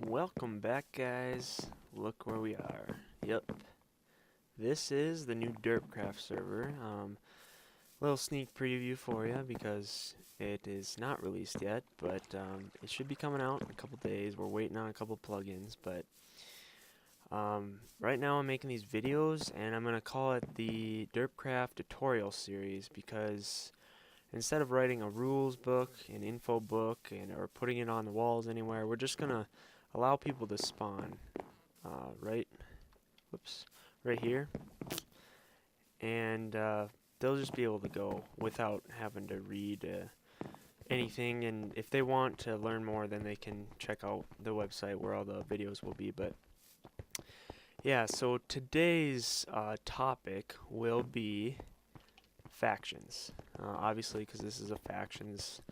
Welcome back, guys. Look where we are. Yep. This is the new DerpCraft server. Little sneak preview for you because it is not released yet, but it should be coming out in a couple days. We're waiting on a couple plugins, but right now I'm making these videos and I'm going to call it the DerpCraft tutorial series because instead of writing a rules book, an info book, or putting it on the walls anywhere, we're just going to allow people to spawn right here, and they'll just be able to go without having to read anything. And if they want to learn more, then they can check out the website where all the videos will be. But yeah, so today's topic will be factions, obviously, because this is a factions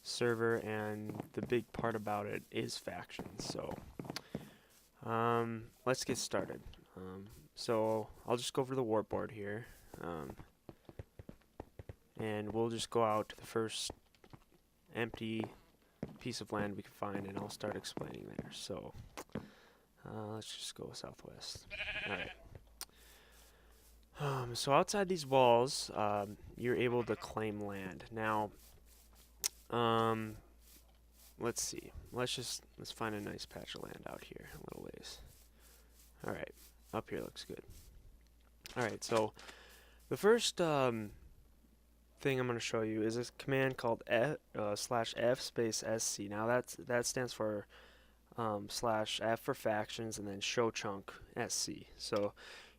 server and the big part about it is factions. So let's get started. So I'll just go over the warpboard here, and we'll just go out to the first empty piece of land we can find, and I'll start explaining there. So let's just go southwest. Alright. So outside these walls, you're able to claim land. Now, let's see. Let's find a nice patch of land out here, a little ways. Alright, up here looks good. Alright, so the first thing I'm going to show you is a command called /F space SC. Now that stands for /F for factions and then show chunk SC. So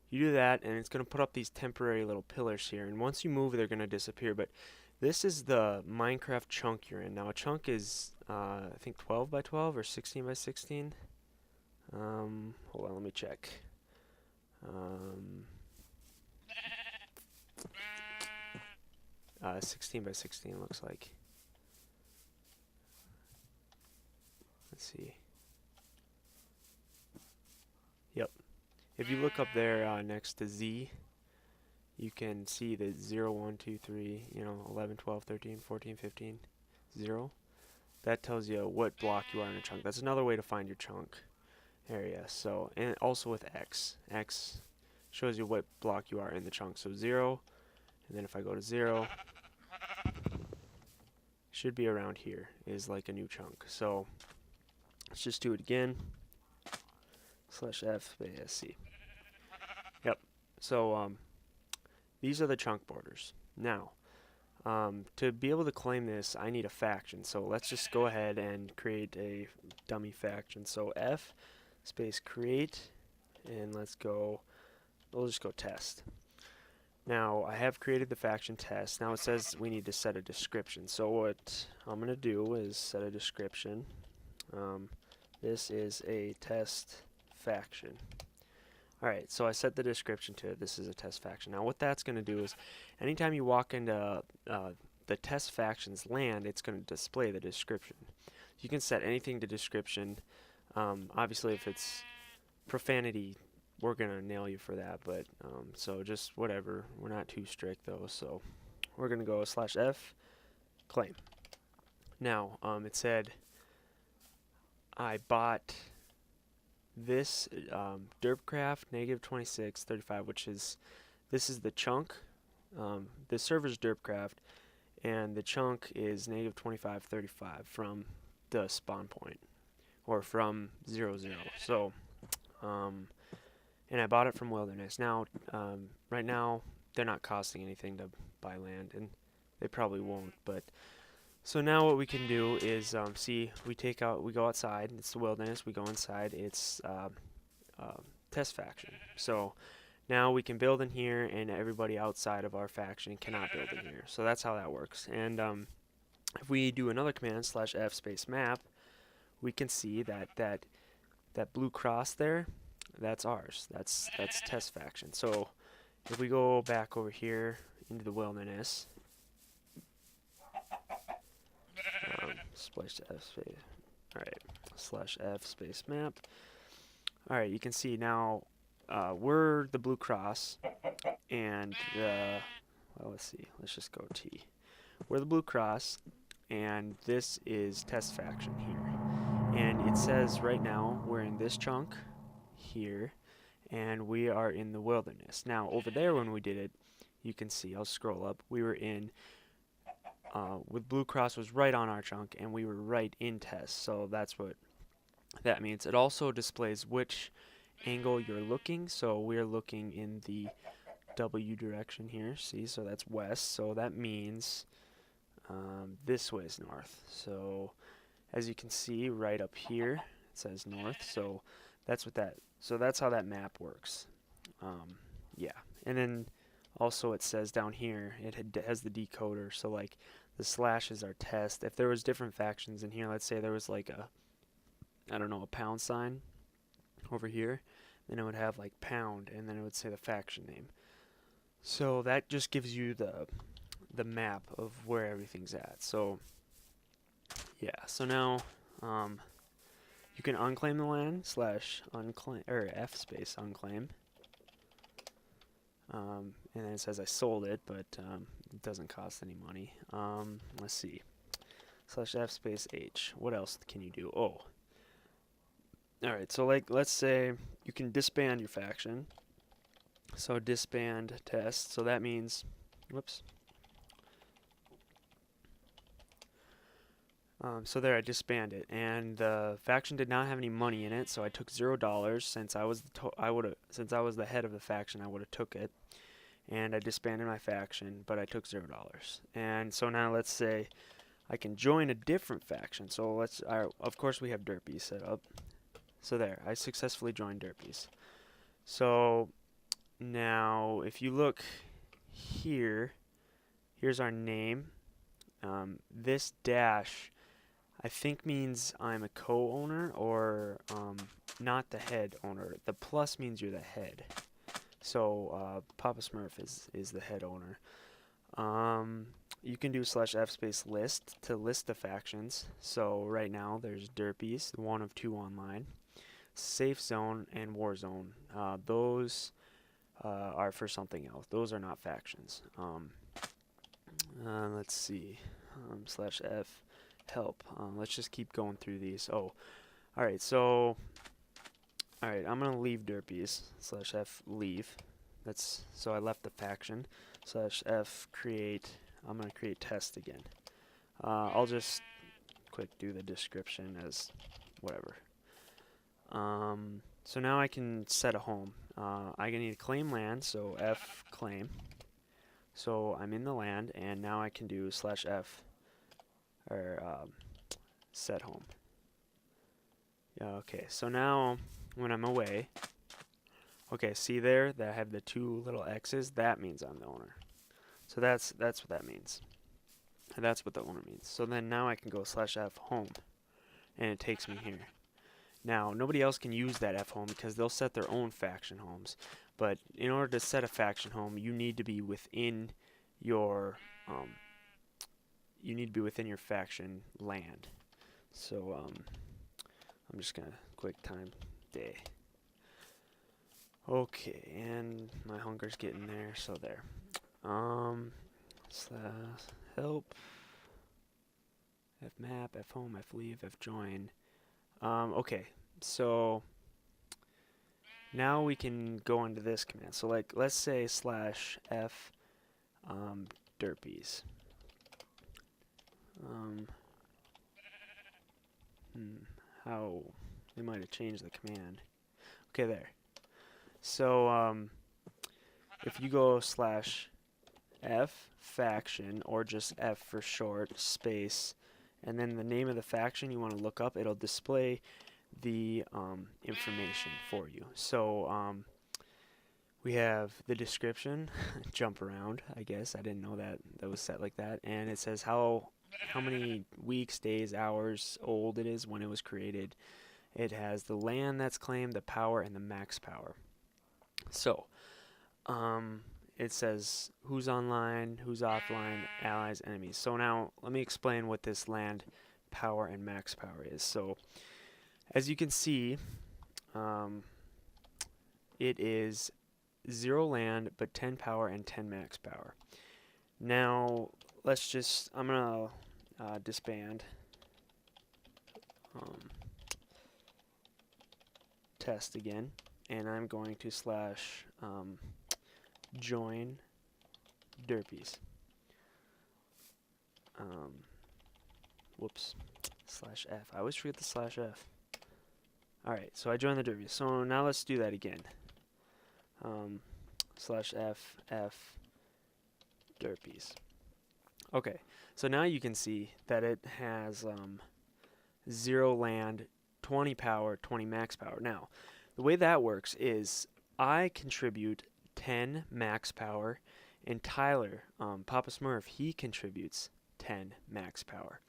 you do that and it's going to put up these temporary little pillars here, and once you move they're going to disappear. But this is the Minecraft chunk you're in. Now a chunk is I think 12 by 12 or 16 by 16. Hold on, let me check. 16 by 16 looks like. Let's see. Yep. If you look up there next to Z, you can see the 0, 1, 2, 3, 11, 12, 13, 14, 15, 0. That tells you what block you are in a chunk. That's another way to find your chunk area. So, and also with X. X shows you what block you are in the chunk. So 0, and then if I go to 0, should be around here, is like a new chunk. So let's just do it again. /F space SC. Yep. So these are the chunk borders. Now, to be able to claim this, I need a faction. So let's just go ahead and create a dummy faction. So F space create, and we'll just go test. Now I have created the faction test. Now it says we need to set a description. So what I'm going to do is set a description. This is a test faction. Alright, so I set the description to it. This is a test faction. Now what that's going to do is anytime you walk into the test faction's land, it's going to display the description. You can set anything to description. Obviously if it's profanity, we're going to nail you for that, but so just whatever. We're not too strict though, so we're going to go /F claim. Now it said I bought this DerpCraft -2635, which is, this is the chunk. The server's DerpCraft, and the chunk is -2535 from the spawn point, or from 0, 0. So, and I bought it from Wilderness. Now, right now, they're not costing anything to buy land, and they probably won't. But so now what we can do is see, we go outside. It's the Wilderness. We go inside. It's test faction. So now we can build in here, and everybody outside of our faction cannot build in here. So that's how that works. And if we do another command /F space map, we can see that blue cross there, that's ours. That's test faction. So if we go back over here into the Wilderness, /F space. Alright, /F space map. Alright, you can see now we're the blue cross, and well, let's see. Let's just go T. We're the blue cross, and this is test faction here. And it says right now we're in this chunk here, and we are in the wilderness. Now over there when we did it, you can see, I'll scroll up, we were in, with blue cross was right on our chunk, and we were right in test, so that's what that means. It also displays which angle you're looking, so we're looking in the W direction here, see, so that's west, so that means this way is north. So as you can see right up here, it says north, so that's what that, so that's how that map works. Yeah, and then also it says down here, it has the decoder, so like the slash is our test. If there was different factions in here, let's say there was like a, I don't know, a pound sign over here, then it would have like pound, and then it would say the faction name. So that just gives you the map of where everything's at. So yeah, so now you can unclaim the land / unclaim, or F space unclaim, and then it says I sold it, but it doesn't cost any money. Let's see, /F space H. What else can you do? Oh, alright, so like let's say you can disband your faction. So disband test, so that means, whoops. So there, I disbanded, and the faction did not have any money in it, so I took $0 since I was the head of the faction. I would have took it, and I disbanded my faction, but I took $0. And so now let's say I can join a different faction. So of course we have Derpies set up. So there, I successfully joined Derpies. So now if you look here, here's our name. This dash I think means I'm a co-owner, or not the head owner. The plus means you're the head. So Papa Smurf is the head owner. You can do /F space list to list the factions. So right now there's Derpies, one of 2 online, Safe Zone, and War Zone. Those are for something else. Those are not factions. Let's see, /F help. Let's just keep going through these. Oh, alright, so alright, I'm gonna leave Derpies, /F leave. That's, so I left the faction. /F create, I'm gonna create test again. I'll just quick do the description as whatever. So now I can set a home. I need to claim land, so F claim. So I'm in the land, and now I can do /F or set home. Yeah, okay, so now when I'm away, okay, see there that I have the 2 little X's, that means I'm the owner. So that's what that means. And that's what the owner means. So then now I can go /F home, and it takes me here. Now nobody else can use that F home because they'll set their own faction homes. But in order to set a faction home, you need to be within your faction land. So I'm just gonna quick time day. Okay, and my hunger's getting there, so there. Help, F map, F home, F leave, F join. Okay, so now we can go into this command. So like, let's say /F Derpies. How they might have changed the command. Okay, there. So if you go /F faction, or just F for short, space, and then the name of the faction you want to look up, it'll display the information for you. So we have the description, jump around, I guess. I didn't know that was set like that. And it says how many weeks, days, hours old it is when it was created. It has the land that's claimed, the power, and the max power. So it says who's online, who's offline, allies, enemies. So now let me explain what this land, power, and max power is. So as you can see, it is 0 land but 10 power and 10 max power. Now let's just, I'm gonna disband. test again, and I'm going to slash join derpies. Whoops, slash F. I always forget the slash F. Alright, so I joined the derpies. So now let's do that again. Slash F, F, derpies. Okay, so now you can see that it has 0 land, 20 power, 20 max power. Now, the way that works is I contribute 10 max power, and Tyler, Papa Smurf, he contributes 10 max power.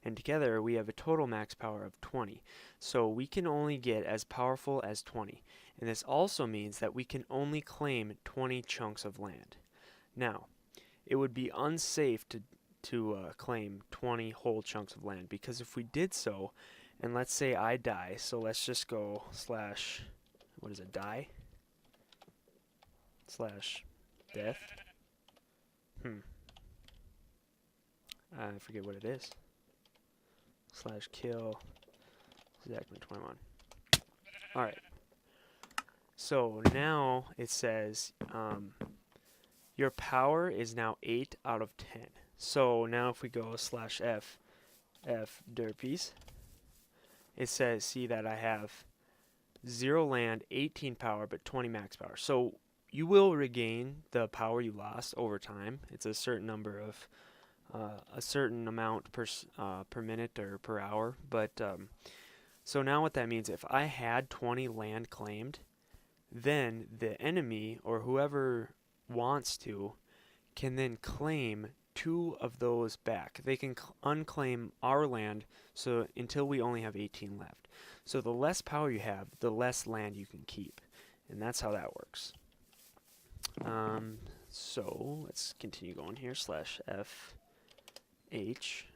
And together we have a total max power of 20. So we can only get as powerful as 20. And this also means that we can only claim 20 chunks of land. Now, it would be unsafe to claim 20 whole chunks of land, because if we did so, and let's say I die, so let's just go slash, what is it, die? Slash death. I forget what it is. Slash kill Zachman21. Alright. So now it says your power is now 8 out of 10. So now if we go slash F derpies, it says, see that I have 0 land, 18 power, but 20 max power. So you will regain the power you lost over time. It's a certain number of a certain amount per minute or per hour. But so now what that means, if I had 20 land claimed, then the enemy or whoever wants to can then claim 2 of those back. They can unclaim our land, so until we only have 18 left. So the less power you have, the less land you can keep, and that's how that works. So let's continue going here. Slash F H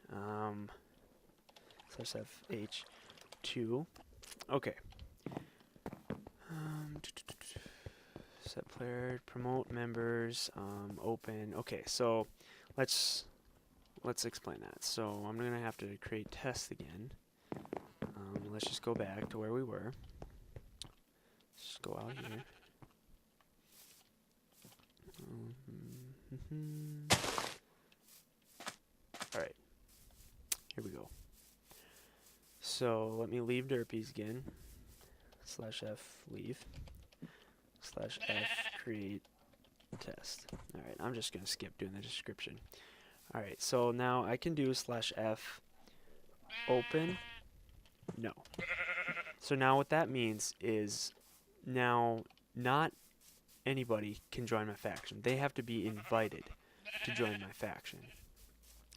slash F H 2. Okay. Set player, promote members, open. Okay, so let's explain that. So I'm gonna have to create test again. Let's just go back to where we were. Just go out here. Alright, here we go. So let me leave derpies again. Slash F leave. Slash F create test. Alright, I'm just going to skip doing the description. Alright, so now I can do slash F open. No. So now what that means is now not anybody can join my faction. They have to be invited to join my faction.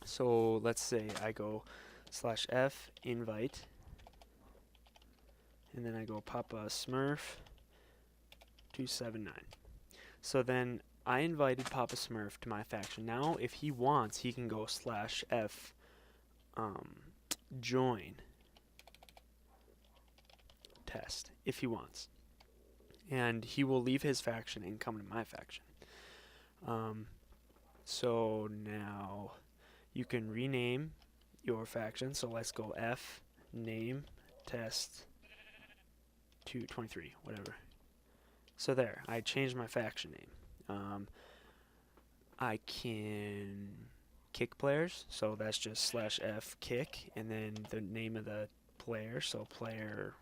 So let's say I go slash F invite, and then I go Papa Smurf 279. So then I invited Papa Smurf to my faction. Now if he wants, he can go slash F join test if he wants, and he will leave his faction and come to my faction. So now you can rename your faction. So let's go F name test 223, whatever. So there, I changed my faction name. I can kick players, so that's just slash F kick, and then the name of the player, so player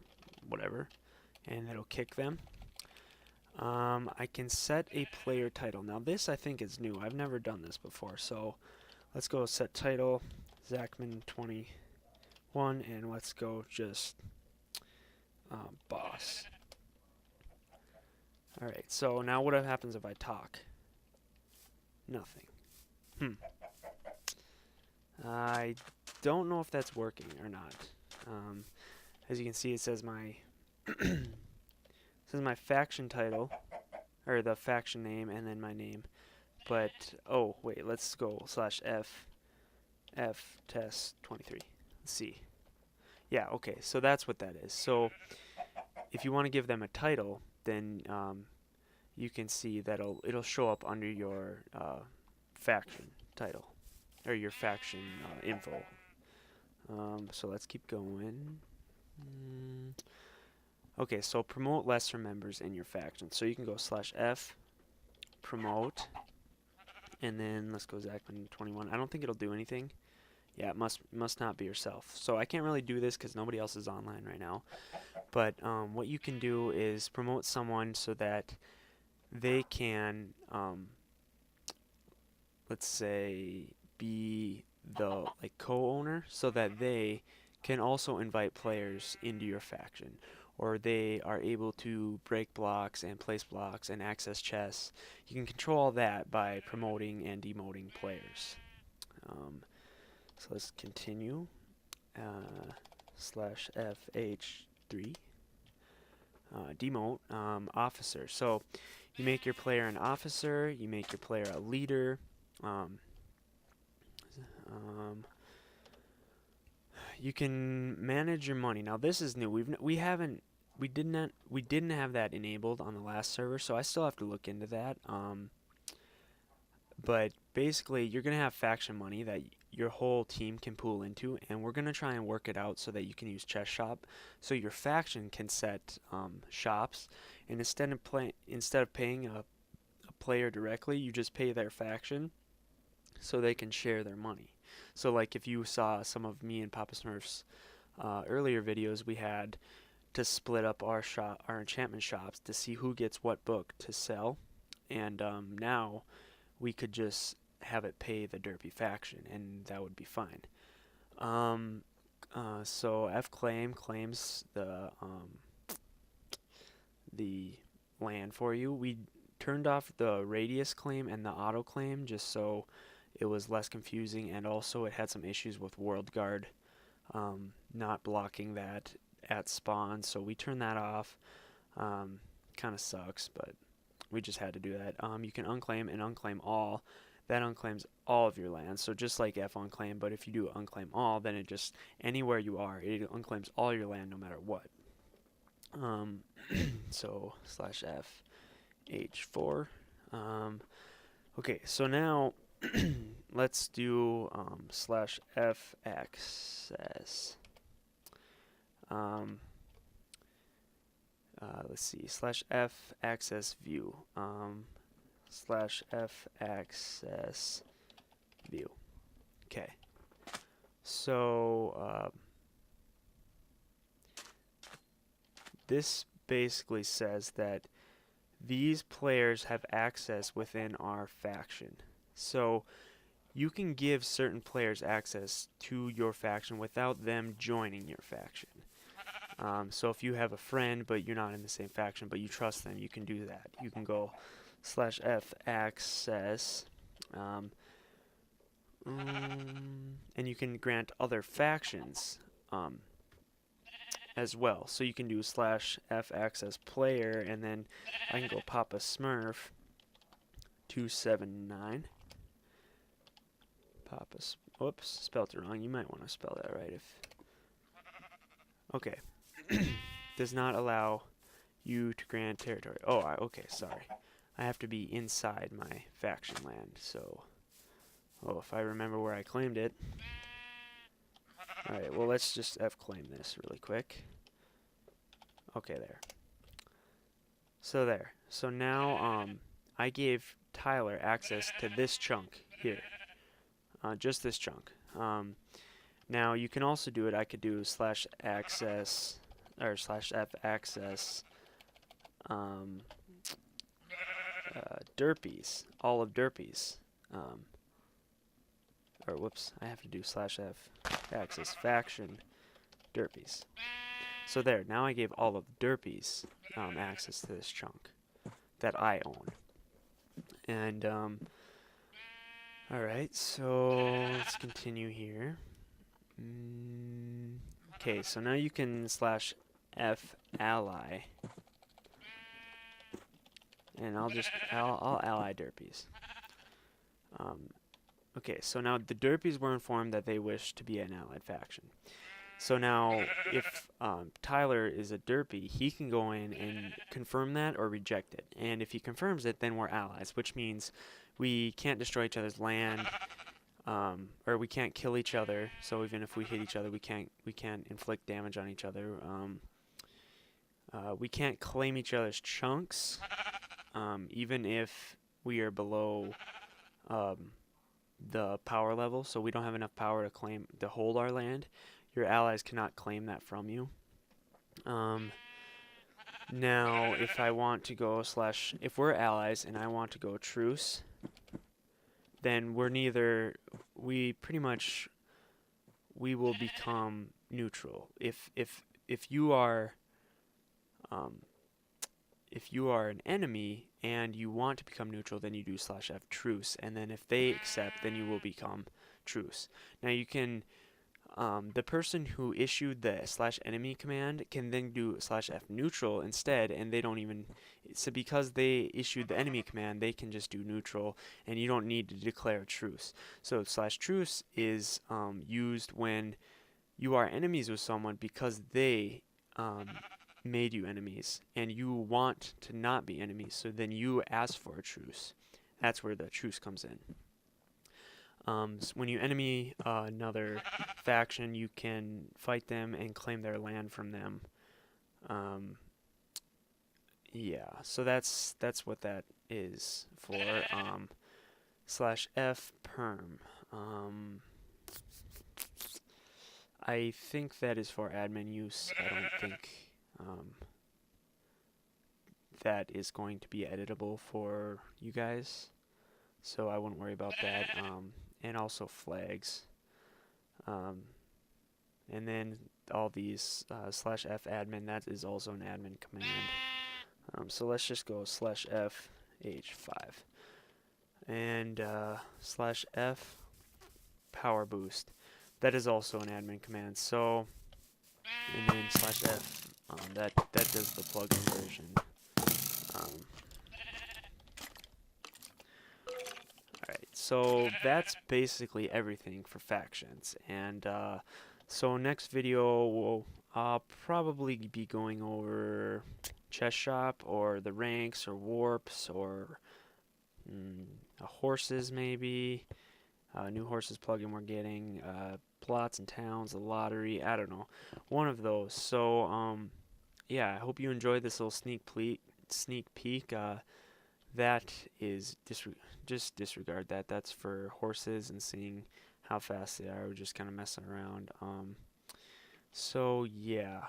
whatever, and it'll kick them. I can set a player title. Now this I think is new. I've never done this before, so let's go set title Zachman21, and let's go just boss. Alright, so now what happens if I talk? Nothing. I don't know if that's working or not. As you can see, it says my my faction title, or the faction name, and then my name. But oh wait, let's go slash F test 23. Let's see. Yeah, okay, so that's what that is. So if you want to give them a title, then you can see that it'll show up under your faction title, or your faction info. So let's keep going. Okay, so promote lesser members in your faction. So you can go /F promote, and then let's go Zachman21. I don't think it'll do anything. Yeah, it must not be yourself. So I can't really do this because nobody else is online right now. But what you can do is promote someone so that they can, let's say, be the co-owner, so that they can also invite players into your faction, or they are able to break blocks and place blocks and access chests. You can control all that by promoting and demoting players. So let's continue. /FH3 demote officer. So you make your player an officer, you make your player a leader. You can manage your money. Now this is new. We didn't have that enabled on the last server, so I still have to look into that. But basically, you're gonna have faction money that your whole team can pool into, and we're gonna try and work it out so that you can use Chess Shop, so your faction can set shops, and instead of paying a player directly, you just pay their faction, so they can share their money. So like if you saw some of me and Papa Smurf's earlier videos, we had to split up our enchantment shops to see who gets what book to sell, and now we could just have it pay the derpy faction, and that would be fine. So F claim claims the land for you. We turned off the radius claim and the auto claim just so it was less confusing, and also it had some issues with World Guard not blocking that at spawn, so we turned that off. Kind of sucks, but we just had to do that. You can unclaim and unclaim all. That unclaims all of your lands, so just like F unclaim, but if you do unclaim all, then it just, anywhere you are, it unclaims all your land no matter what. So /F H4. Okay, so now let's do /F access. Let's see, /F access view. /F access view. Okay. So this basically says that these players have access within our faction. So you can give certain players access to your faction without them joining your faction. So if you have a friend but you're not in the same faction but you trust them, you can do that. You can go /F access and you can grant other factions as well. So you can do /F access player, and then I can go Papa Smurf 279. Whoops, spelled it wrong. You might want to spell that right. Okay. Does not allow you to grant territory. Oh, okay, sorry. I have to be inside my faction land, so if I remember where I claimed it. Alright, well, let's just F claim this really quick. Okay, there. So there. So now I gave Tyler access to this chunk here. Just this chunk. Now you can also do it. I could do /access or /F access derpies, all of derpies. Or whoops, I have to do /F access faction derpies. So there, now I gave all of derpies access to this chunk that I own. And alright, so let's continue here. Okay, so now you can /F ally, and I'll ally derpies. Okay, so now the derpies were informed that they wish to be an allied faction. So now, if Tyler is a derpy, he can go in and confirm that or reject it. And if he confirms it, then we're allies, which means we can't destroy each other's land, or we can't kill each other. So even if we hit each other, we can't inflict damage on each other. we can't claim each other's chunks, even if we are below the power level, so we don't have enough power to hold our land. Your allies cannot claim that from you. Now, if I want to go if we're allies and I want to go truce, then we will become neutral. If you are an enemy and you want to become neutral, then you do /F truce, and then if they accept, then you will become truce. Now you can, the person who issued the /enemy command can then do /F neutral instead, and they don't even, so because they issued the enemy command, they can just do neutral, and you don't need to declare a truce. So /truce is used when you are enemies with someone because they made you enemies, and you want to not be enemies, so then you ask for a truce. That's where the truce comes in. So when you enemy another faction, you can fight them and claim their land from them. Yeah, so that's what that is for. /F perm. I think that is for admin use. I don't think that is going to be editable for you guys, so I wouldn't worry about that. And also flags, and then all these /F admin, that is also an admin command. So let's just go /F H5 and /F power boost. That is also an admin command. So, and then /F that does the plugin version. Alright, so that's basically everything for factions, and so next video I'll probably be going over chest shop or the ranks or warps or horses, maybe new horses plugin we're getting, plots and towns, the lottery, I don't know, one of those. So yeah, I hope you enjoyed this little sneak peek. That is just disregard that. That's for horses and seeing how fast they are. We're just kind of messing around. So yeah,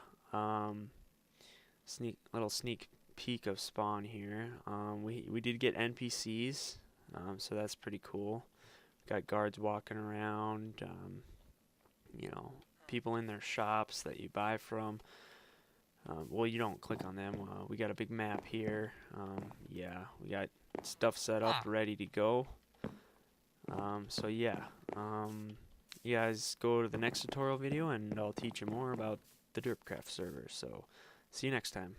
little sneak peek of spawn here. We did get NPCs, so that's pretty cool. Got guards walking around. You know, people in their shops that you buy from. Well, you don't click on them. We got a big map here. Yeah, we got stuff set up, ready to go. So yeah, you guys go to the next tutorial video and I'll teach you more about the DerpCraft server. So see you next time.